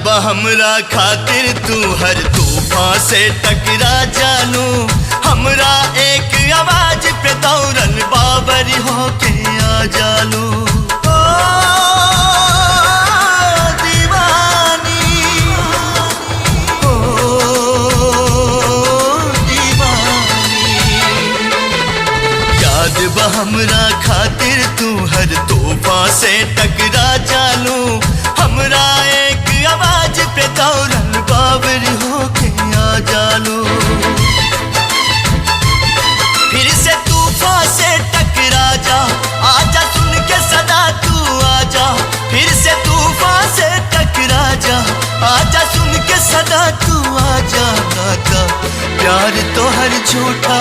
बा हमरा खातिर तू हर तूफान से टकरा जानू, हमरा एक आवाज पे दौड़ल बाबरी होके आ जालू। ओ दीवानी, ओ दीवानी, याद बा हमरा खातिर तू हर तूफान से टकरा जानू, हमरा एक आवाज पे दौड़ल बाबरी होके आ जालू। फिर से तूफान से टकरा जा, आजा सुन के सदा तू आजा। फिर से तूफान से टकरा जा, आजा सुन के सदा तू आजा। नाता प्यार तो हर झूठा